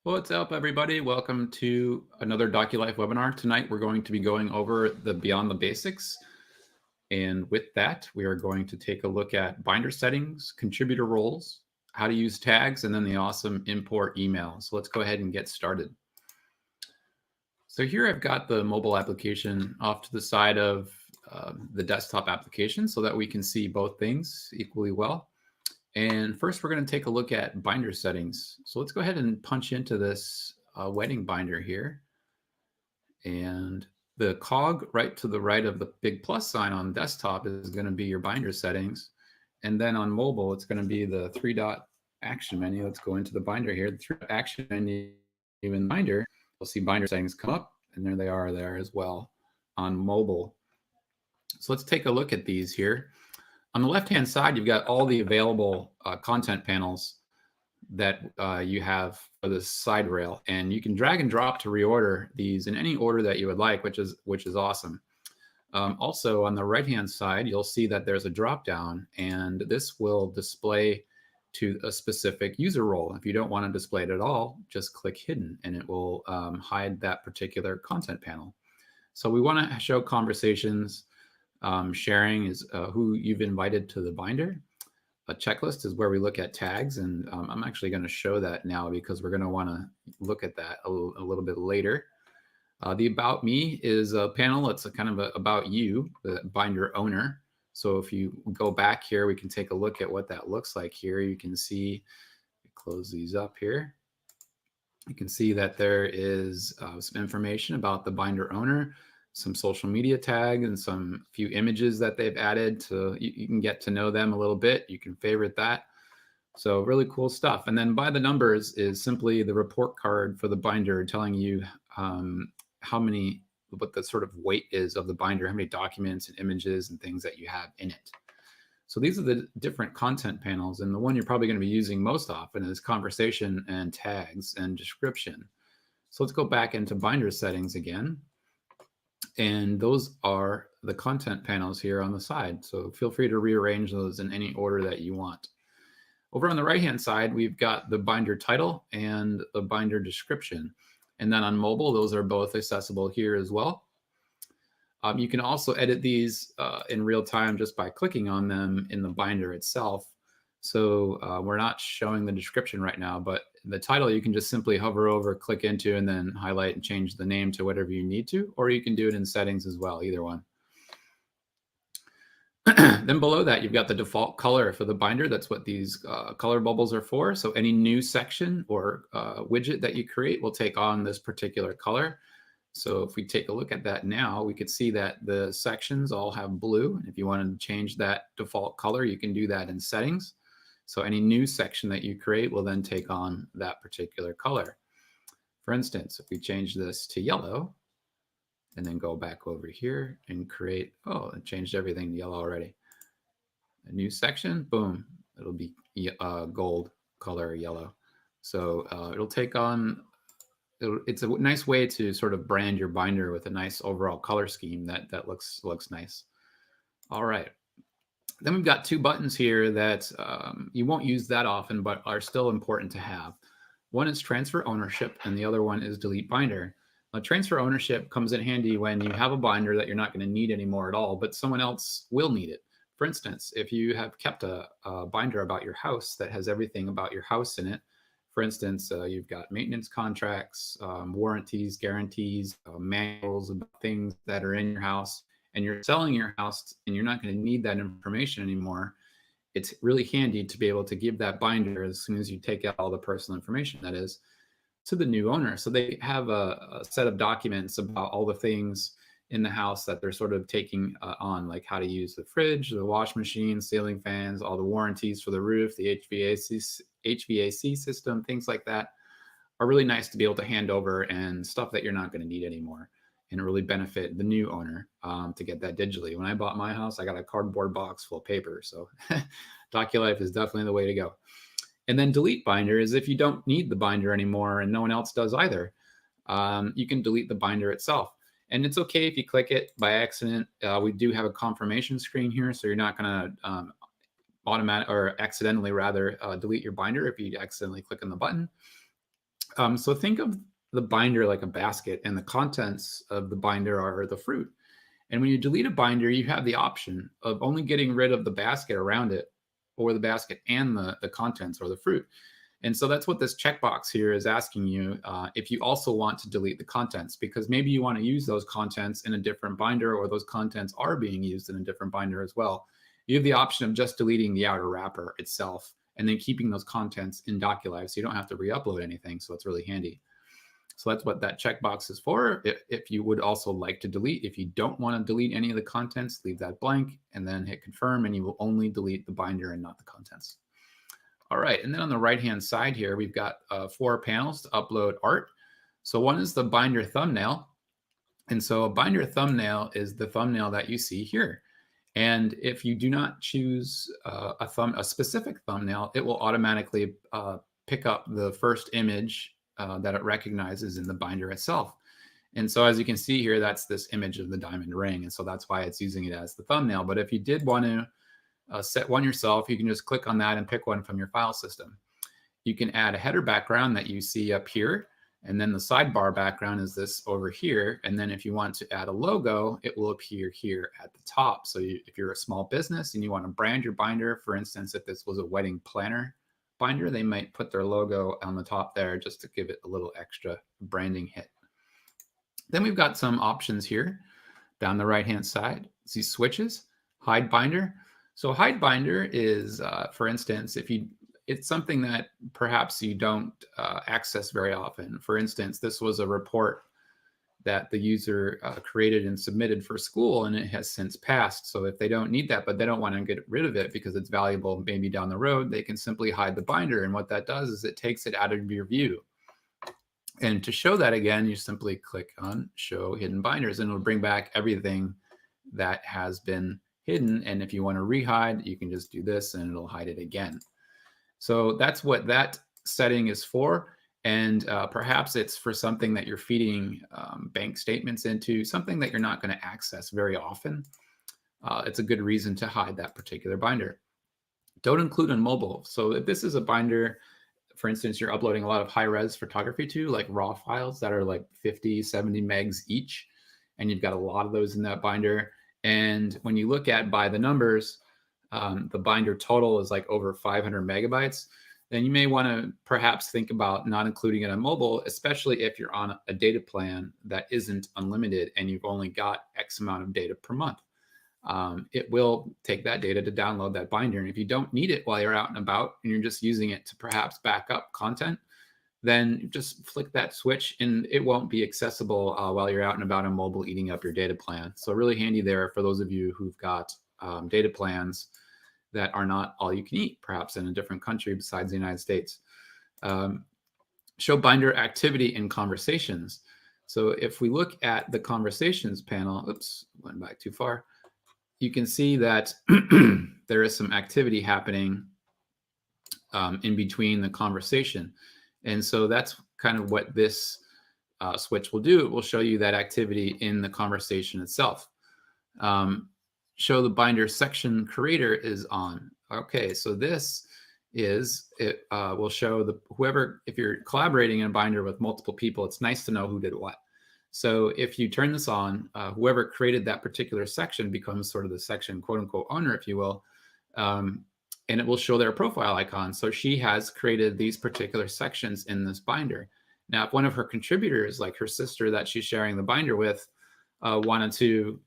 What's up, everybody? Welcome to another Doculife webinar. Tonight, we're going to be going over the Beyond the Basics. And with that, we are going to take a look at binder settings, contributor roles, how to use tags, and then the awesome import email. So let's go ahead and get started. So here I've got the mobile application off to the side of the desktop application so that we can see both things equally well. And first, we're going to take a look at binder settings. So let's go ahead and punch into this wedding binder here. And the cog right to the right of the big plus sign on desktop is going to be your binder settings. And then on mobile, it's going to be the three-dot action menu. Let's go into the binder here. The three-dot action menu in binder, you'll see binder settings come up, and there they are there as well on mobile. So let's take a look at these here. On the left-hand side, you've got all the available content panels that you have for the side rail, and you can drag and drop to reorder these in any order that you would like, which is awesome. Also, on the right-hand side, you'll see that there's a drop-down, and this will display to a specific user role. If you don't want to display it at all, just click Hidden, and it will hide that particular content panel. So we want to show conversations. Sharing is who you've invited to the binder. A checklist is where we look at tags, and I'm actually going to show that now because we're going to want to look at that a little bit later. The About Me is a panel that's kind of about you, the binder owner. So if you go back here, we can take a look at what that looks like here. You can see, close these up here. You can see that there is some information about the binder owner, some social media tag, and some few images that they've added to you can get to know them a little bit. You can favorite that. So really cool stuff. And then by the numbers is simply the report card for the binder telling you what the sort of weight is of the binder, how many documents and images and things that you have in it. So these are the different content panels, and the one you're probably going to be using most often is conversation and tags and description. So let's go back into binder settings again. And those are the content panels here on the side. So feel free to rearrange those in any order that you want. Over on the right-hand side, we've got the binder title and the binder description. And then on mobile, those are both accessible here as well. You can also edit these in real time just by clicking on them in the binder itself. So we're not showing the description right now, but the title you can just simply hover over, click into, and then highlight and change the name to whatever you need to, or you can do it in settings as well, either one. Then below that, you've got the default color for the binder. That's what these color bubbles are for. So any new section or widget that you create will take on this particular color. So if we take a look at that now, we could see that the sections all have blue. And if you wanted to change that default color, you can do that in settings. So any new section that you create will then take on that particular color. For instance, if we change this to yellow and then go back over here and create, oh, it changed everything to yellow already. A new section, boom, it'll be gold color yellow. So it'll take on, it's a nice way to sort of brand your binder with a nice overall color scheme that looks nice. All right. Then we've got two buttons here that you won't use that often, but are still important to have. One is transfer ownership, and the other one is delete binder. Now, transfer ownership comes in handy when you have a binder that you're not going to need anymore at all, but someone else will need it. For instance, if you have kept a binder about your house that has everything about your house in it, for instance, you've got maintenance contracts, warranties, guarantees, manuals about things that are in your house, and you're selling your house and you're not going to need that information anymore, it's really handy to be able to give that binder as soon as you take out all the personal information, that is, to the new owner. So they have a set of documents about all the things in the house that they're sort of taking on, like how to use the fridge, the wash machine, ceiling fans, all the warranties for the roof, the HVAC system, things like that are really nice to be able to hand over, and stuff that you're not going to need anymore, and really benefit the new owner to get that digitally. When I bought my house, I got a cardboard box full of paper. So Doculife is definitely the way to go. And then delete binder is if you don't need the binder anymore and no one else does either, you can delete the binder itself. And it's okay if you click it by accident. We do have a confirmation screen here, so you're not going to automatic or accidentally rather delete your binder if you accidentally click on the button. So think of the binder like a basket, and the contents of the binder are the fruit. And when you delete a binder, you have the option of only getting rid of the basket around it, or the basket and the contents or the fruit. And so that's what this checkbox here is asking you, if you also want to delete the contents, because maybe you want to use those contents in a different binder, or those contents are being used in a different binder as well. You have the option of just deleting the outer wrapper itself and then keeping those contents in Doculife, so you don't have to re-upload anything. So it's really handy. So that's what that checkbox is for. If you would also like to delete, if you don't want to delete any of the contents, leave that blank and then hit confirm, and you will only delete the binder and not the contents. All right, and then on the right-hand side here, we've got 4 panels to upload art. So one is the binder thumbnail. And so a binder thumbnail is the thumbnail that you see here. And if you do not choose a specific thumbnail, it will automatically pick up the first image that it recognizes in the binder itself. And so as you can see here, that's this image of the diamond ring. And so that's why it's using it as the thumbnail. But if you did want to set one yourself, you can just click on that and pick one from your file system. You can add a header background that you see up here, and then the sidebar background is this over here. And then if you want to add a logo, it will appear here at the top. So if you're a small business and you want to brand your binder, for instance, if this was a wedding planner binder, they might put their logo on the top there just to give it a little extra branding hit. Then we've got some options here down the right-hand side. See switches, hide binder. So hide binder is, for instance, it's something that perhaps you don't access very often. For instance, this was a report that the user created and submitted for school, and it has since passed. So if they don't need that, but they don't want to get rid of it because it's valuable maybe down the road, they can simply hide the binder. And what that does is it takes it out of your view. And to show that again, you simply click on Show Hidden Binders, and it'll bring back everything that has been hidden. And if you want to rehide, you can just do this and it'll hide it again. So that's what that setting is for. And perhaps it's for something that you're feeding bank statements into, something that you're not going to access very often. It's a good reason to hide that particular binder. Don't include on mobile. So if this is a binder, for instance, you're uploading a lot of high-res photography to, like raw files that are like 50, 70 megs each, and you've got a lot of those in that binder. And when you look at by the numbers, the binder total is like over 500 megabytes, then you may want to perhaps think about not including it on mobile, especially if you're on a data plan that isn't unlimited and you've only got X amount of data per month. It will take that data to download that binder. And if you don't need it while you're out and about and you're just using it to perhaps back up content, then just flick that switch and it won't be accessible while you're out and about on mobile eating up your data plan. So really handy there for those of you who've got data plans that are not all you can eat, perhaps in a different country besides the United States. Show binder activity in conversations. So if we look at the conversations panel, oops, went back too far, you can see that there is some activity happening in between the conversation. And so that's kind of what this switch will do. It will show you that activity in the conversation itself. Show the binder section creator is on. Okay, so this is, it will show the whoever, if you're collaborating in a binder with multiple people, it's nice to know who did what. So if you turn this on, whoever created that particular section becomes sort of the section quote unquote owner, if you will, and it will show their profile icon. So she has created these particular sections in this binder. Now, if one of her contributors, like her sister that she's sharing the binder with, wanted to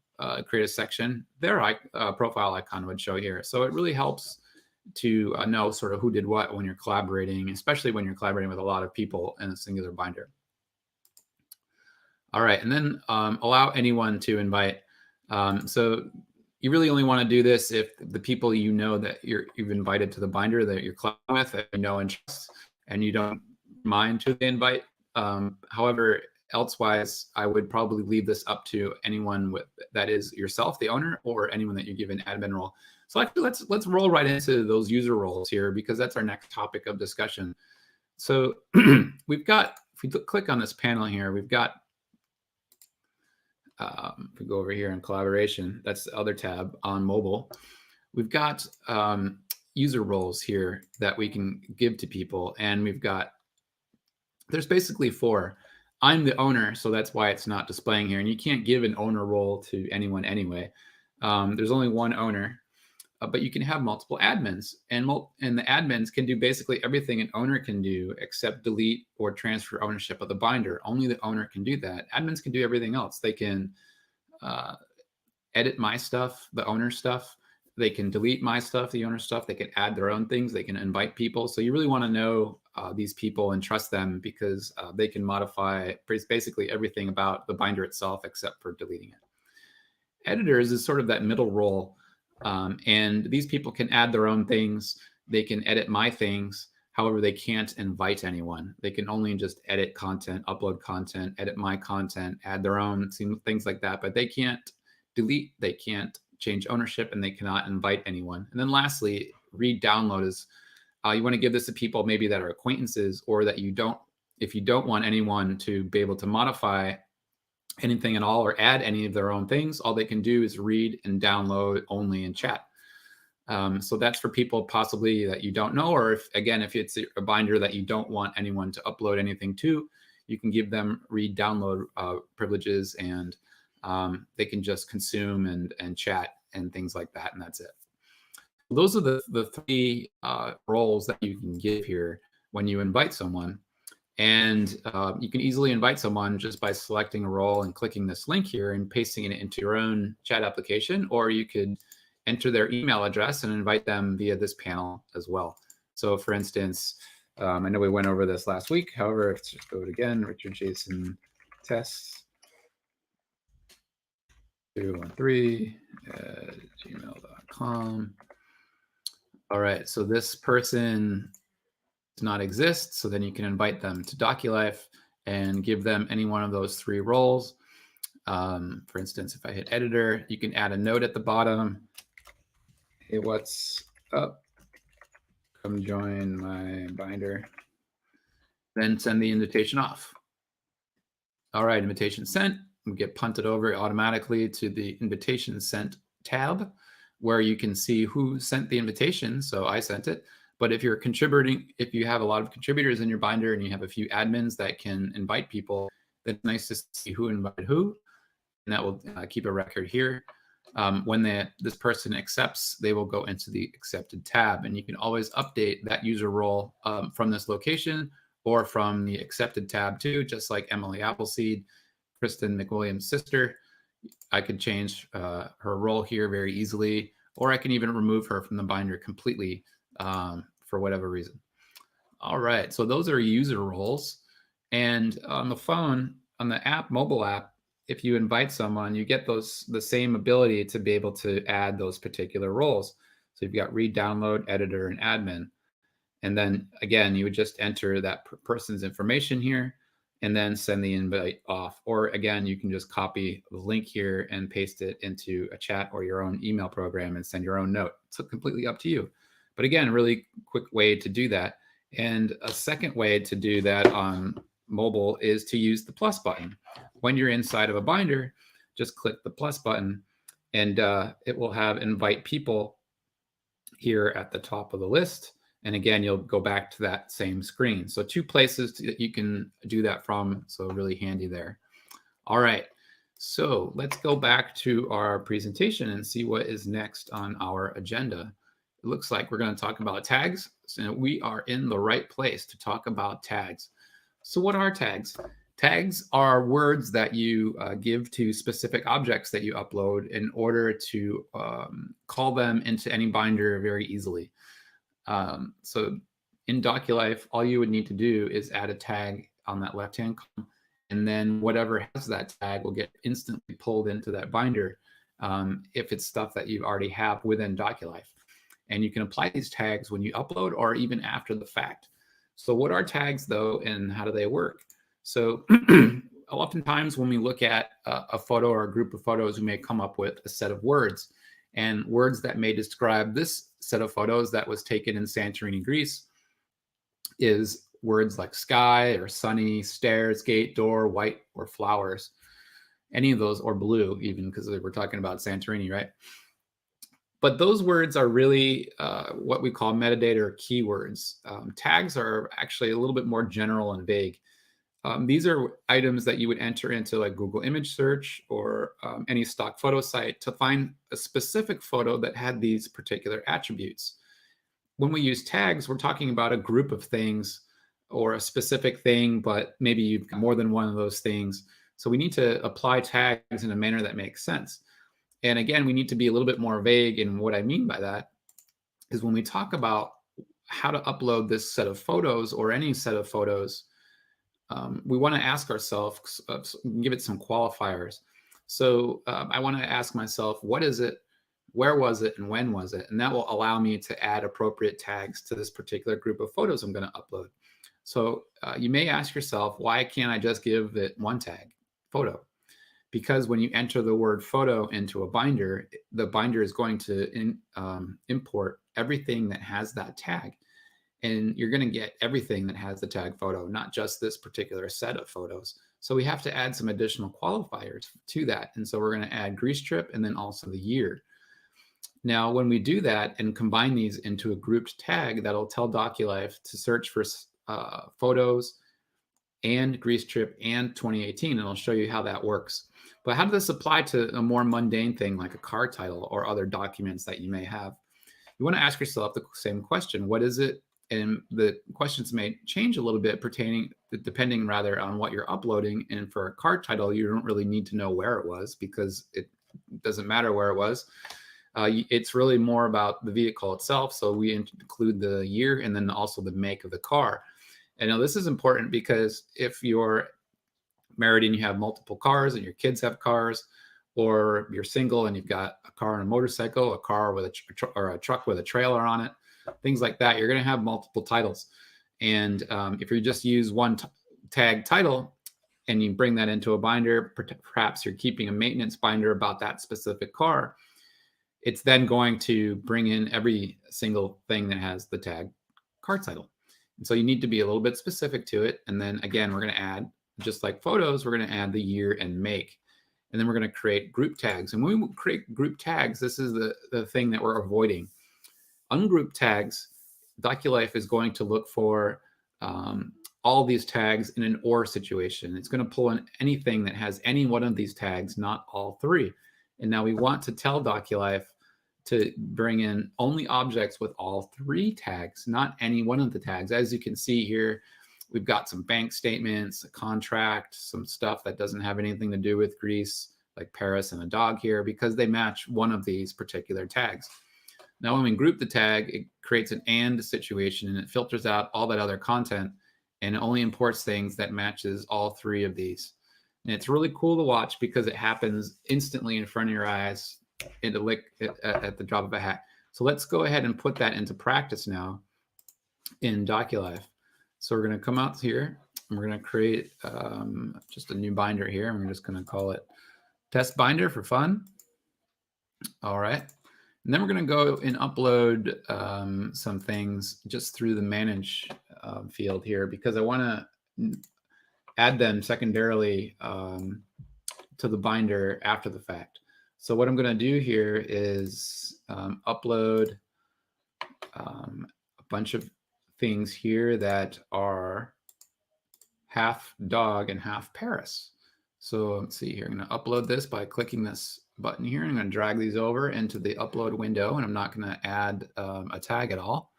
create a section, their profile icon would show here. So it really helps to know sort of who did what when you're collaborating, especially when you're collaborating with a lot of people in a singular binder. All right, and then allow anyone to invite. So you really only want to do this if the people you know that you've invited to the binder that you're collaborating with, that you know and trust, and you don't mind who they invite. However, elsewise, I would probably leave this up to anyone that is yourself, the owner, or anyone that you give an admin role. So actually, let's roll right into those user roles here, because that's our next topic of discussion. So we've got, if we click on this panel here, we've got, if we go over here in collaboration, that's the other tab on mobile. We've got user roles here that we can give to people, and we've got There's basically four. I'm the owner, so that's why it's not displaying here. And you can't give an owner role to anyone anyway. There's only one owner, but you can have multiple admins, and the admins can do basically everything an owner can do except delete or transfer ownership of the binder. Only the owner can do that. Admins can do everything else. They can uh, edit my stuff, the owner stuff. They can delete my stuff, the owner stuff. They can add their own things. They can invite people. So you really want to know these people and trust them, because they can modify basically everything about the binder itself except for deleting it. Editors is sort of that middle role. And these people can add their own things. They can edit my things. However, they can't invite anyone. They can only just edit content, upload content, edit my content, add their own things like that. But they can't delete, they can't change ownership, and they cannot invite anyone. And then lastly, read download is you want to give this to people maybe that are acquaintances, or that you don't, if you don't want anyone to be able to modify anything at all or add any of their own things, all they can do is read and download only in chat. So that's for people possibly that you don't know, or if it's a binder that you don't want anyone to upload anything to, you can give them read download privileges, and they can just consume and chat and things like that, and that's it. Those are the three roles that you can give here when you invite someone. And you can easily invite someone just by selecting a role and clicking this link here and pasting it into your own chat application, or you could enter their email address and invite them via this panel as well. So for instance, I know we went over this last week. However, let's just go it again, Richard Jason tests 213 at gmail.com. All right, so this person does not exist. So then you can invite them to Doculife and give them any one of those three roles. For instance, if I hit editor, you can add a note at the bottom. Hey, what's up? Come join my binder. Then send the invitation off. All right, invitation sent. We get punted over automatically to the invitation sent tab, where you can see who sent the invitation. So I sent it. But if you're contributing, if you have a lot of contributors in your binder and you have a few admins that can invite people, then it's nice to see who invited who, and that will keep a record here. When this person accepts, they will go into the accepted tab, and you can always update that user role from this location or from the accepted tab too, just like Emily Appleseed, Kristen McWilliams' sister. I could change her role here very easily, or I can even remove her from the binder completely for whatever reason. All right, so those are user roles. And on the phone, on the app, mobile app, if you invite someone, you get the same ability to be able to add those particular roles. So you've got read, download, editor, and admin. And then again, you would just enter that person's information here and then send the invite off. Or again, you can just copy the link here and paste it into a chat or your own email program and send your own note. It's completely up to you. But again, really quick way to do that. And a second way to do that on mobile is to use the plus button. When you're inside of a binder, just click the plus button, and it will have invite people here at the top of the list. And again, you'll go back to that same screen. So two places that you can do that from. So really handy there. All right. So let's go back to our presentation and see what is next on our agenda. It looks like we're going to talk about tags. So we are in the right place to talk about tags. So what are tags? Tags are words that you give to specific objects that you upload in order to call them into any binder very easily. So in Doculife, all you would need to do is add a tag on that left-hand column, and then whatever has that tag will get instantly pulled into that binder if it's stuff that you already have within Doculife. And you can apply these tags when you upload or even after the fact. So what are tags though, and how do they work? So oftentimes when we look at a photo or a group of photos, we may come up with a set of words, and words that may describe this set of photos that was taken in Santorini, Greece is words like sky or sunny, stairs, gate, door, white, or flowers. Any of those, or blue even, because we're talking about Santorini, right? But those words are really what we call metadata or keywords. Tags are actually a little bit more general and vague. These are items that you would enter into like Google image search or any stock photo site to find a specific photo that had these particular attributes. When we use tags, we're talking about a group of things or a specific thing, but maybe you've got more than one of those things. So we need to apply tags in a manner that makes sense. And again, we need to be a little bit more vague. And what I mean by that is when we talk about how to upload this set of photos or any set of photos, we want to ask ourselves, give it some qualifiers. So I want to ask myself, what is it? Where was it? And when was it? And that will allow me to add appropriate tags to this particular group of photos I'm going to upload. So you may ask yourself, why can't I just give it one tag, photo? Because when you enter the word photo into a binder, the binder is going to import everything that has that tag. And you're going to get everything that has the tag photo, not just this particular set of photos. So we have to add some additional qualifiers to that. And so we're going to add grease strip and then also the year. Now, when we do that and combine these into a grouped tag, that'll tell Doculife to search for photos and grease strip and 2018, and I'll show you how that works. But how does this apply to a more mundane thing like a car title or other documents that you may have? You want to ask yourself the same question. What is it? And the questions may change a little bit depending rather on what you're uploading. And for a car title, you don't really need to know where it was because it doesn't matter where it was. It's really more about the vehicle itself. So we include the year and then also the make of the car. And now this is important because if you're married and you have multiple cars and your kids have cars, or you're single and you've got a car and a motorcycle, a car with a truck with a trailer on it, things like that, you're going to have multiple titles. And if you just use one tag title and you bring that into a binder, perhaps you're keeping a maintenance binder about that specific car, it's then going to bring in every single thing that has the tag car title. And so you need to be a little bit specific to it. And then again, we're going to add, just like photos, we're going to add the year and make. And then we're going to create group tags. And when we create group tags, this is the thing that we're avoiding. Ungrouped tags, Doculife is going to look for all these tags in an OR situation. It's going to pull in anything that has any one of these tags, not all three. And now we want to tell Doculife to bring in only objects with all three tags, not any one of the tags. As you can see here, we've got some bank statements, a contract, some stuff that doesn't have anything to do with grease, like Paris and a dog here, because they match one of these particular tags. Now, when we group the tag, it creates an AND situation, and it filters out all that other content, and it only imports things that matches all three of these. And it's really cool to watch because it happens instantly in front of your eyes at the drop of a hat. So let's go ahead and put that into practice now in Doculife. So we're going to come out here and we're going to create just a new binder here. And we're just going to call it test binder for fun. All right. And then we're going to go and upload some things just through the manage field here because I want to add them secondarily to the binder after the fact. So what I'm going to do here is upload a bunch of things here that are half dog and half Paris. So let's see here. I'm going to upload this by clicking this button here. I'm going to drag these over into the upload window, and I'm not going to add a tag at all.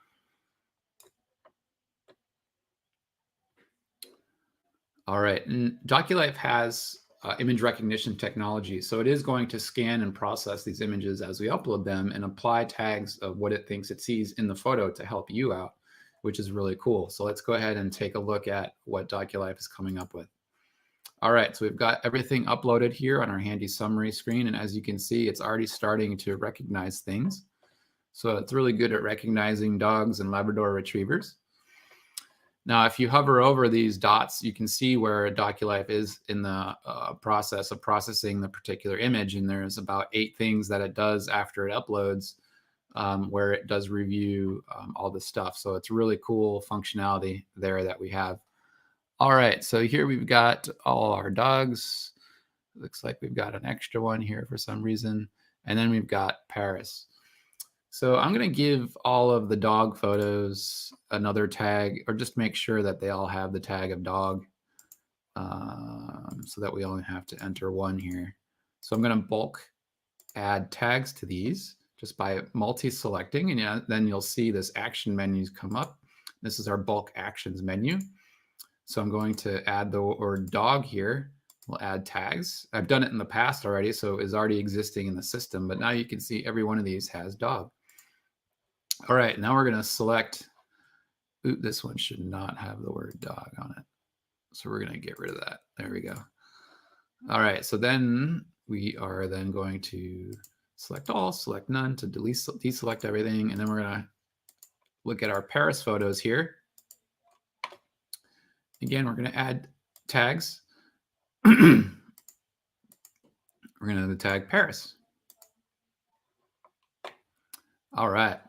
All right, and Doculife has image recognition technology, so it is going to scan and process these images as we upload them and apply tags of what it thinks it sees in the photo to help you out, which is really cool. So let's go ahead and take a look at what Doculife is coming up with. All right, so we've got everything uploaded here on our handy summary screen, and as you can see, it's already starting to recognize things. So it's really good at recognizing dogs and Labrador retrievers. Now, if you hover over these dots, you can see where Doculife is in the process of processing the particular image, and there's about 8 things that it does after it uploads, where it does review all this stuff. So it's really cool functionality there that we have. All right, so here we've got all our dogs. Looks like we've got an extra one here for some reason. And then we've got Paris. So I'm going to give all of the dog photos another tag, or just make sure that they all have the tag of dog. so that we only have to enter one here. So I'm going to bulk add tags to these just by multi-selecting, and then you'll see this action menus come up. This is our bulk actions menu. So I'm going to add the word dog here. We'll add tags. I've done it in the past already, so it's already existing in the system, but now you can see every one of these has dog. All right, now we're going to select, ooh, this one should not have the word dog on it. So we're going to get rid of that. There we go. All right, so then we are then going to select all, select none to deselect everything. And then we're going to look at our Paris photos here. Again, we're going to add tags. We're going to tag Paris. All right.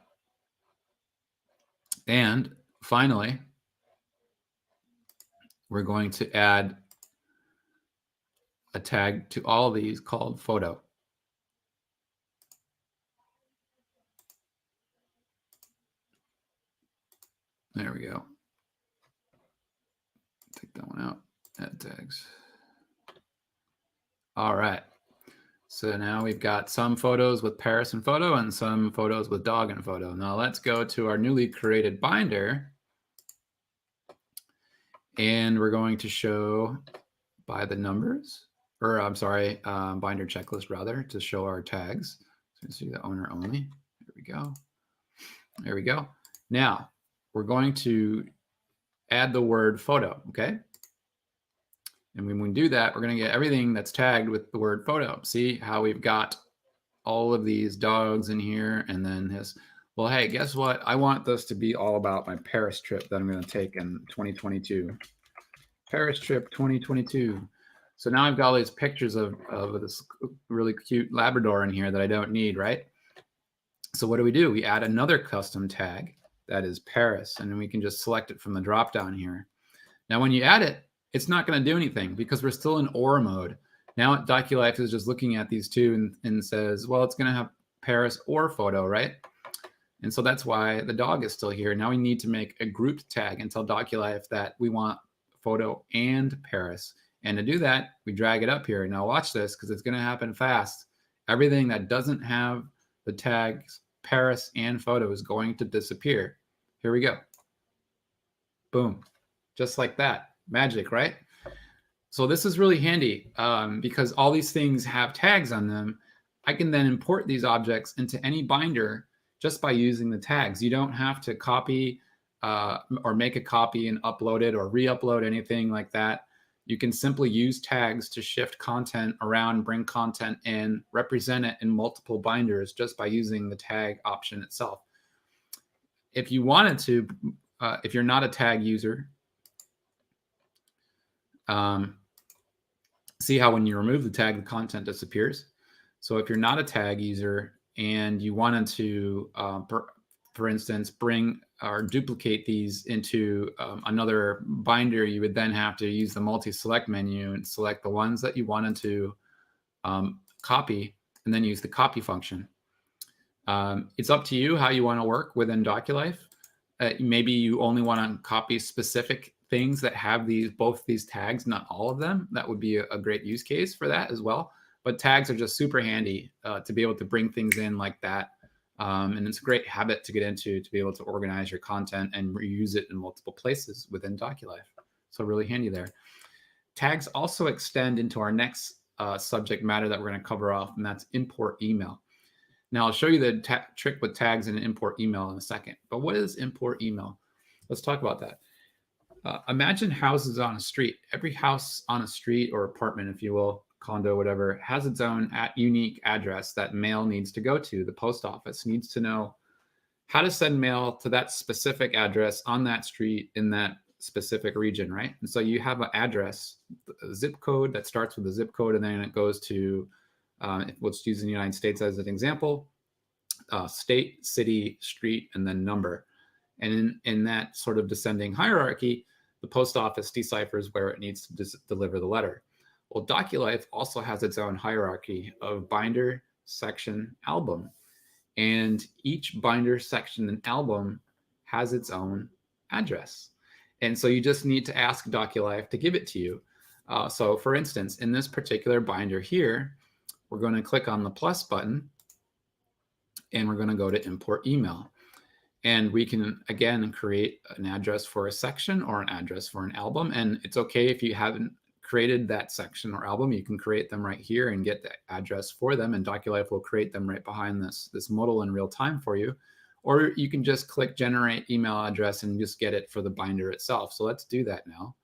And finally, we're going to add a tag to all of these called photo. There we go. Take that one out, add tags. All right. So now we've got some photos with Paris and photo and some photos with dog and photo. Now let's go to our newly created binder. And we're going to show by the numbers, or I'm sorry, binder checklist rather, to show our tags. So you can see the owner only. There we go. There we go. Now we're going to add the word photo, okay? And when we do that, we're going to get everything that's tagged with the word photo. See how we've got all of these dogs in here, and then this. Well, hey, guess what? I want this to be all about my Paris trip that I'm going to take in 2022. Paris trip 2022. So now I've got all these pictures of this really cute Labrador in here that I don't need, right? So what do? We add another custom tag that is Paris, and then we can just select it from the drop down here. Now, when you add it, it's not going to do anything because we're still in OR mode. Now, Doculife is just looking at these two and says, well, it's going to have Paris or photo, right? And so that's why the dog is still here. Now we need to make a grouped tag and tell Doculife that we want photo and Paris. And to do that, we drag it up here. Now watch this because it's going to happen fast. Everything that doesn't have the tags Paris and photo is going to disappear. Here we go. Boom. Just like that. Magic, right? So this is really handy because all these things have tags on them. I can then import these objects into any binder just by using the tags. You don't have to copy or make a copy and upload it or re-upload anything like that. You can simply use tags to shift content around, bring content in, represent it in multiple binders just by using the tag option itself. If you wanted to, if you're not a tag user, see how when you remove the tag, the content disappears. So if you're not a tag user and you wanted to, for instance, bring or duplicate these into another binder, you would then have to use the multi-select menu and select the ones that you wanted to copy and then use the copy function. It's up to you how you want to work within Doculife. Maybe you only want to copy specific things that have both these tags, not all of them. That would be a great use case for that as well. But tags are just super handy to be able to bring things in like that. And it's a great habit to get into to be able to organize your content and reuse it in multiple places within Doculife. So really handy there. Tags also extend into our next subject matter that we're going to cover off, and that's import email. Now I'll show you the trick with tags and import email in a second. But what is import email? Let's talk about that. Imagine houses on a street. Every house on a street or apartment, if you will, condo, whatever, has its own unique address that mail needs to go to. The post office needs to know how to send mail to that specific address on that street in that specific region, right? And so you have an address, a zip code that starts with a zip code, and then it goes to, let's use the United States as an example, state, city, street, and then number. And in that sort of descending hierarchy, the post office deciphers where it needs to deliver the letter. Well, Doculife also has its own hierarchy of binder, section, album. And each binder, section, and album has its own address. And so you just need to ask Doculife to give it to you. So for instance, in this particular binder here, we're going to click on the plus button and we're going to go to import email. And we can, again, create an address for a section or an address for an album. And it's okay if you haven't created that section or album, you can create them right here and get the address for them. And Doculife will create them right behind this modal in real time for you. Or you can just click generate email address and just get it for the binder itself. So let's do that now.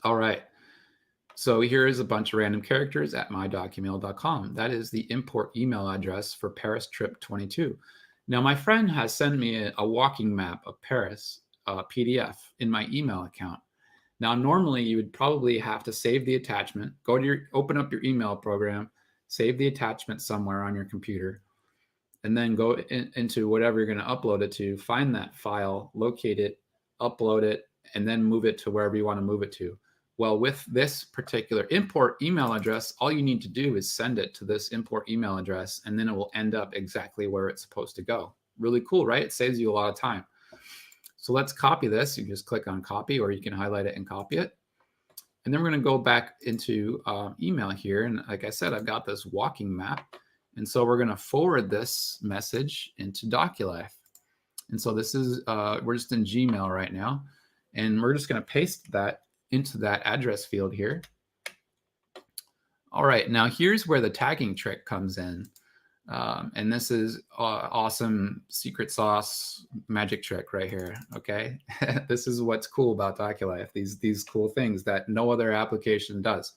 All right. So here is a bunch of random characters at mydocumil.com. That is the import email address for Paris trip 22. Now my friend has sent me a walking map of Paris PDF in my email account. Now normally you would probably have to save the attachment, open up your email program, save the attachment somewhere on your computer, and then go into whatever you're going to upload it to, find that file, locate it, upload it, and then move it to wherever you want to move it to. Well, with this particular import email address, all you need to do is send it to this import email address, and then it will end up exactly where it's supposed to go. Really cool, right? It saves you a lot of time. So let's copy this. You just click on copy, or you can highlight it and copy it. And then we're going to go back into email here. And like I said, I've got this walking map. And so we're going to forward this message into Doculife. And so this is, we're just in Gmail right now. And we're just going to paste that into that address field here. All right, now here's where the tagging trick comes in. And this is awesome secret sauce magic trick right here, okay? This is what's cool about Doculife, these cool things that no other application does.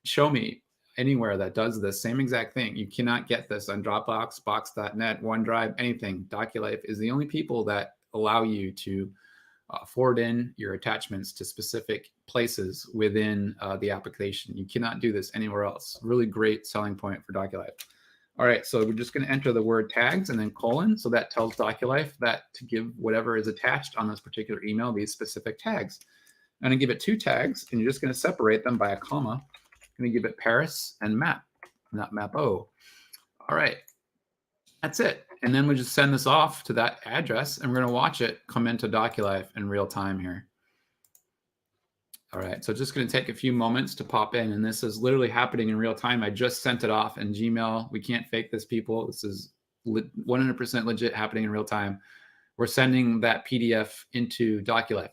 Show me anywhere that does the same exact thing. You cannot get this on Dropbox, Box.net, OneDrive, anything. Doculife is the only people that allow you to forward in your attachments to specific places within the application. You cannot do this anywhere else. Really great selling point for Doculife. All right, so we're just going to enter the word tags and then colon. So that tells Doculife that to give whatever is attached on this particular email these specific tags. I'm going to give it 2 tags, and you're just going to separate them by a comma. I'm going to give it Paris and map, not map-o. All right, that's it. And then we just send this off to that address, and we're going to watch it come into Doculife in real time here. All right, so just going to take a few moments to pop in, and this is literally happening in real time. I just sent it off in Gmail. We can't fake this, people. This is 100% legit happening in real time. We're sending that PDF into Doculife.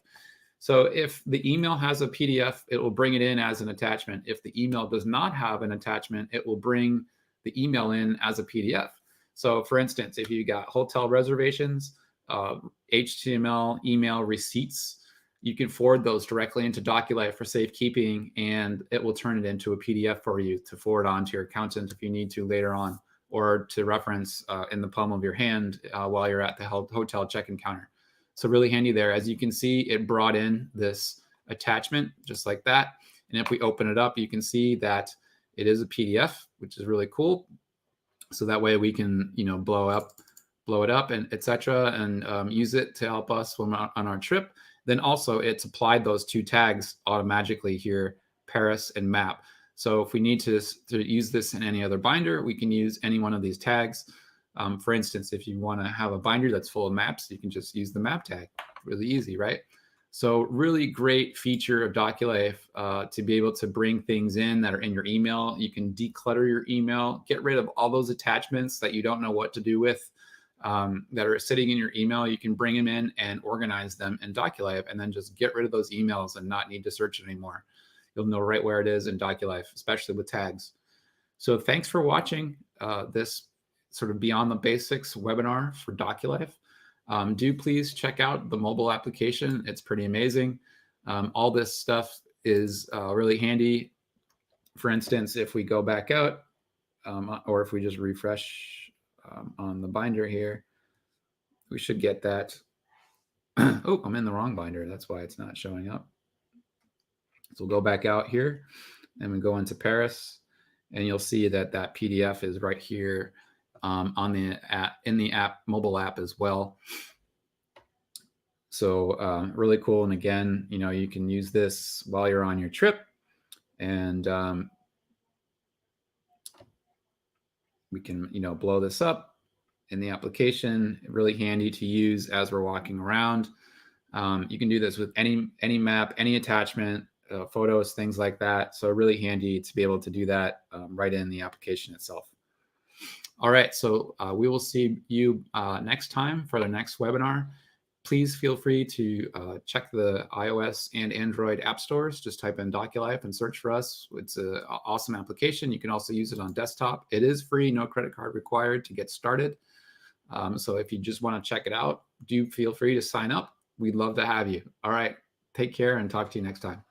So if the email has a PDF, it will bring it in as an attachment. If the email does not have an attachment, it will bring the email in as a PDF. So for instance, if you got hotel reservations, HTML email receipts, you can forward those directly into Doculife for safekeeping, and it will turn it into a PDF for you to forward on to your accountant if you need to later on, or to reference in the palm of your hand while you're at the hotel check-in counter. So really handy there. As you can see, it brought in this attachment just like that. And if we open it up, you can see that it is a PDF, which is really cool. So that way we can, blow it up and etc. and use it to help us when we're on our trip. Then also it's applied those 2 tags automatically here, Paris and map. So if we need to use this in any other binder, we can use any one of these tags. For instance, if you want to have a binder that's full of maps, you can just use the map tag. Really easy, right? So really great feature of Doculife to be able to bring things in that are in your email. You can declutter your email, get rid of all those attachments that you don't know what to do with that are sitting in your email. You can bring them in and organize them in Doculife, and then just get rid of those emails and not need to search it anymore. You'll know right where it is in Doculife, especially with tags. So thanks for watching this sort of Beyond the Basics webinar for Doculife. Do please check out the mobile application. It's pretty amazing. All this stuff is really handy. For instance, if we go back out, or if we just refresh on the binder here, we should get that. Oh, I'm in the wrong binder. That's why it's not showing up. So we'll go back out here and we go into Paris, and you'll see that that PDF is right here on the app, in the app, mobile app as well. So really cool. And again, you can use this while you're on your trip, and we can, blow this up in the application. Really handy to use as we're walking around. You can do this with any map, any attachment, photos, things like that. So really handy to be able to do that right in the application itself. All right, so we will see you next time for the next webinar. Please feel free to check the iOS and Android app stores. Just type in Doculife and search for us. It's an awesome application. You can also use it on desktop. It is free, no credit card required to get started. So if you just want to check it out, do feel free to sign up. We'd love to have you. All right, take care and talk to you next time.